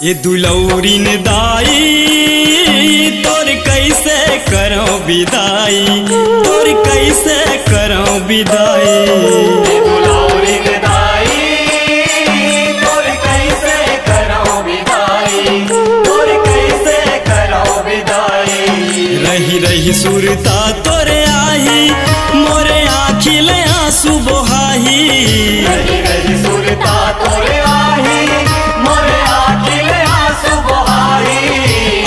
ये दुलौरी ने दाई तोर कैसे करो विदाई, तोर कैसे करो विदाई। दुलौरी ने दाई तोर कैसे करो विदाई, तोर कैसे करो विदाई। रही रही सुरता तोरे आही, मोरे आँखी ले आंसू बोहाही। रही रही सुरता तोरे आही, मोरे आँखी ले आंसू बोहाई।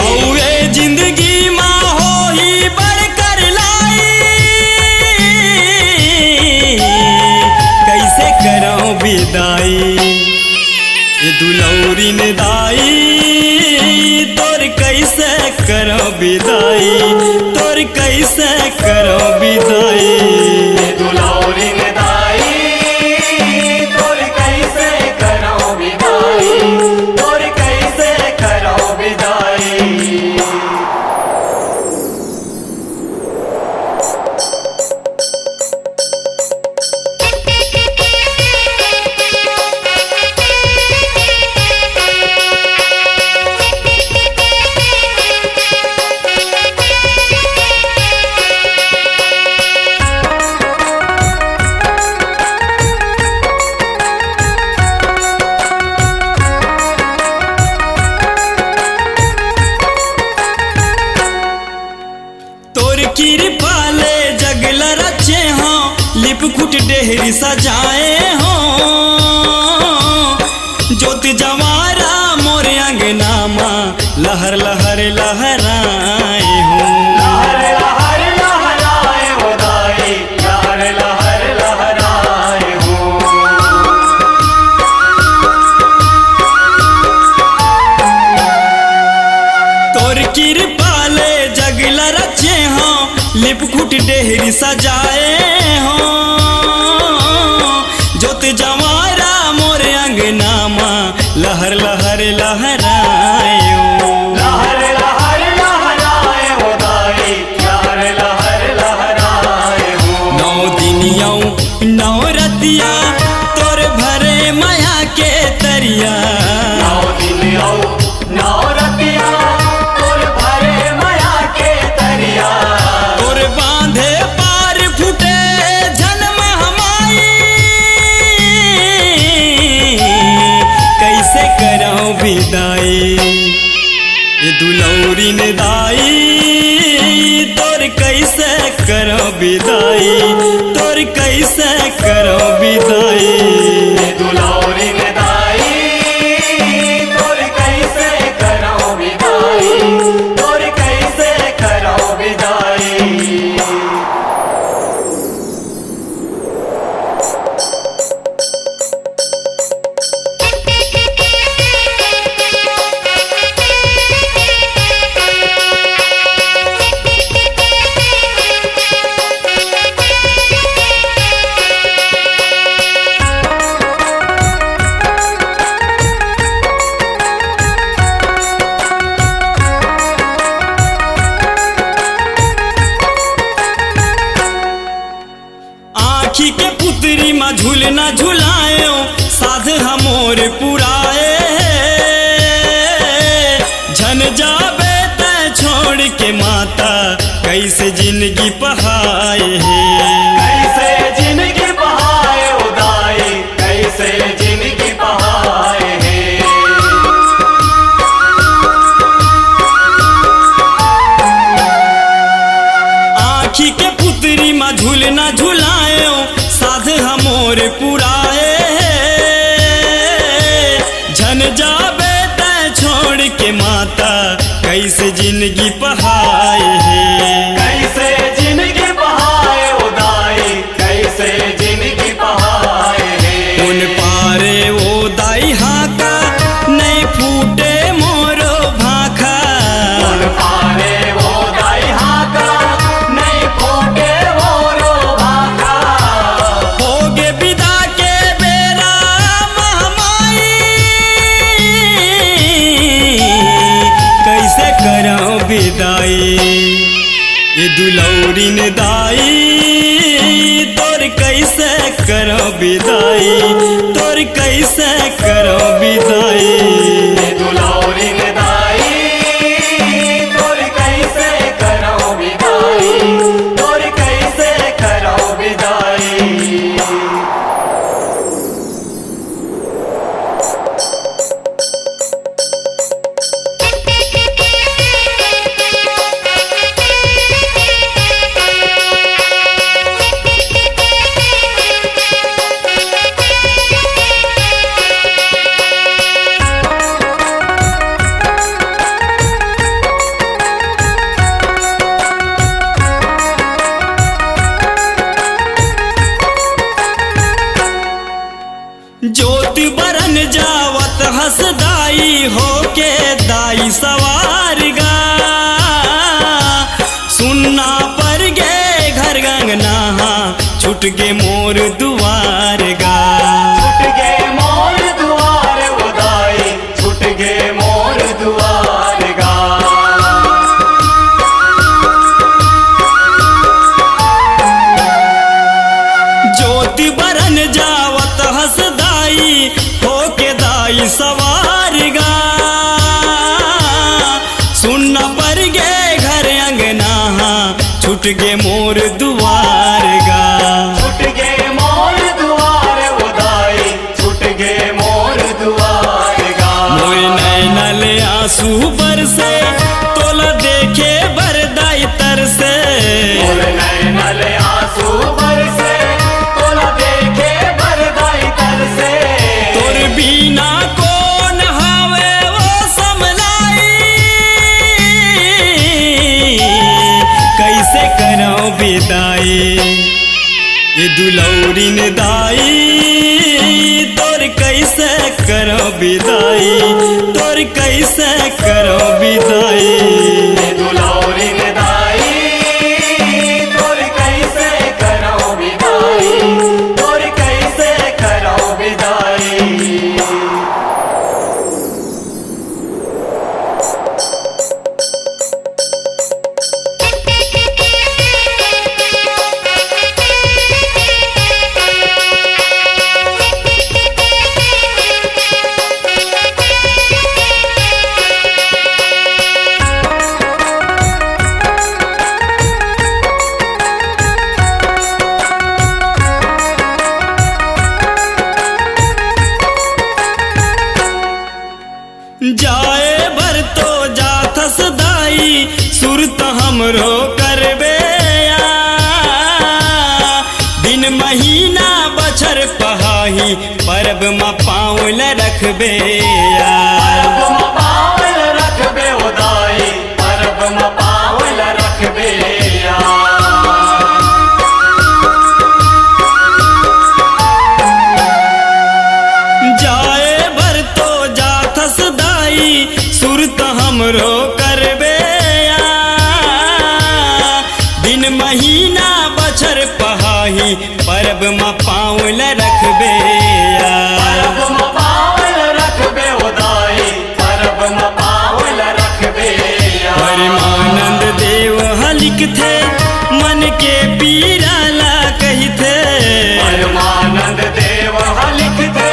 औए जिंदगी माँ हो ही बढ़कर लाई, कैसे करो विदाई। ये दुलौरी ने दाई तोर कैसे करो विदाई, तोर कैसे करो विदाई। दुलौरी ने दाई तोर कैसे करो विदाई, तोर कैसे करो विदाई। कृपा ले जगल रचे हो, लिपकुट डेहरी सजाए हो। ज्योत जवारा मोरे अंगना माँ लहर लहर लहराए हो। लहर लहर लहराए हो दाई, लहर लहर लहराए हो। तोर कृपा ले जगल रचे हो, लिपकुट डेहरी सजाए हो। ज्योत जवारा मोरे अंगना माँ लहर लहर लहराए हो। लहर लहर लहराए हो दाई, लहर लहर लहराए हो। 9 दिनियों 9 रतिया तोर भरे माया के तरिया। 9 दिन औ 9 रतिया तोर भरे माया के तरिया। तोर बांधे पार फूटे जन्म हमाई, कैसे करो विदाई। ये दुलौरी ने दाई तोर कैसे करो विदाई, तोर कैसे करो विदाई। दुलौरी ने दाई तोर कैसे करो विदाई, तोर कैसे करो विदाई। आँखी के पुतरी माँ झूलना झुलायो, साध हमोर पुराए। झन जाबे तै छोड़ के माता, कैसे जिंदगी पहाए है। कैसे जिंदगी बहाए हो दाई, कैसे जिंदगी बहाए है। आँखी के पुतरी माँ झूलना झुलायो, साध हमोर पुराए। झन जाबे तै छोड़ के माता, कैसे जिंदगी पहाए है। कैसे जिंदगी बहाए हो दाई, कैसे जिंदगी बहाए है। उन पारे ओ दाई हाका, नहीं फूटे मोरो भाखा। उन पारे वो दाई हाका, नहीं फूटे मोरो भाका। होगे विदा के बेरा महमाई, कैसे करो विदाई। ये दुलौरी ने दाई तोर कैसे करो विदाई, तोर कैसे करो विदाई। दुलौरी विदाई होके दाई सवार गा, सुनना पर गे घर गंगना छूट गे मोर दुआर गा। छूट गे मोर दुआर उदाई, छूट गे मोर दुआर गा। ज्योति बरन जावत हसदाई होके दाई सवार गा, सुनना पर गे घर अंगना छूट गे मोर दुआर गा। छूट गे मोर दुआर उदाई, छूट गे मोर दुआर गा। मोर नैनल आंसू बरसे तोला देखे बरदाई तरसे, मोर नैनल आंसू बरसे तोला देखे बरदाई तरसे। तोर बिना कौन हावे वो समलाई, कैसे करो विदाई ये दुलौरिन दाई, तोर कैसे करो विदाई, तोर कैसे करो विदाई। दुलौरिन दाई, तोर कैसे करो विदाई, तोर कैसे करो विदाई। जाए भर तो जाथस दाई सुरत हमरो करबे या, दिन महीना बछर पहाही परब में पाँवल रखबे या। परब में पावल रखबे उदाई, परब में पावल रखबे या। जाए भर तो जाथस दाई सुरत हमरो करबे या, दिन महीना बछर पहाही परब में पाँवल रखबे या। परब में पावल रखबे उदाई, परब में पावल रखबे या। परमानंद देव हलिक थे मन के पीरा ला कही थे, परमानंद देव हलिक थे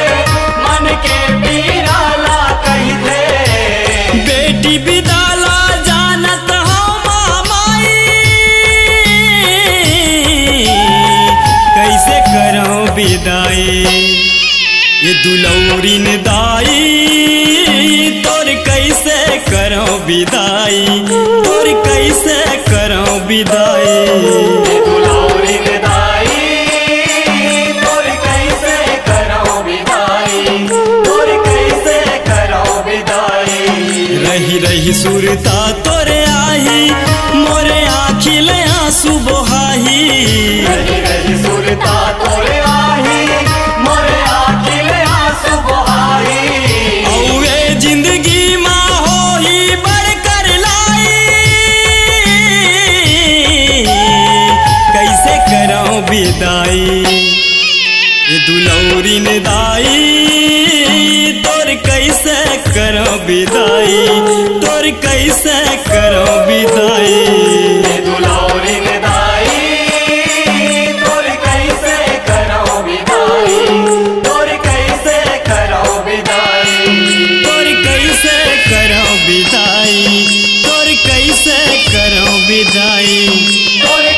मन के पीरा ला कही थे। बेटी विदाला जानत हो मामाई, कैसे करो विदाई ये दुलौरिन दाई, तोर कैसे करो विदाई, तोर कैसे करो विदाई। दुलौरिन दाई, तोर कैसे करो विदाई, तोर कैसे करो विदाई। रही रही सुरता तोरे आही मोरे आँखिल आंसू बोहाही, रही रही सुरता तोरे आही मोरे आँखिल आंसू बहाई। औए जिंदगी माँ हो ही बढ़कर लाई, कैसे करो विदाई ये दुलौरिन दाई, तोर कैसे करो विदाई, तोर कैसे करो विदाई। दुलौरिन दाई, तोर कैसे करो विदाई, तोर कैसे करो विदाई। तोर कैसे करो विदाई, तोर कैसे करो विदाई। तोर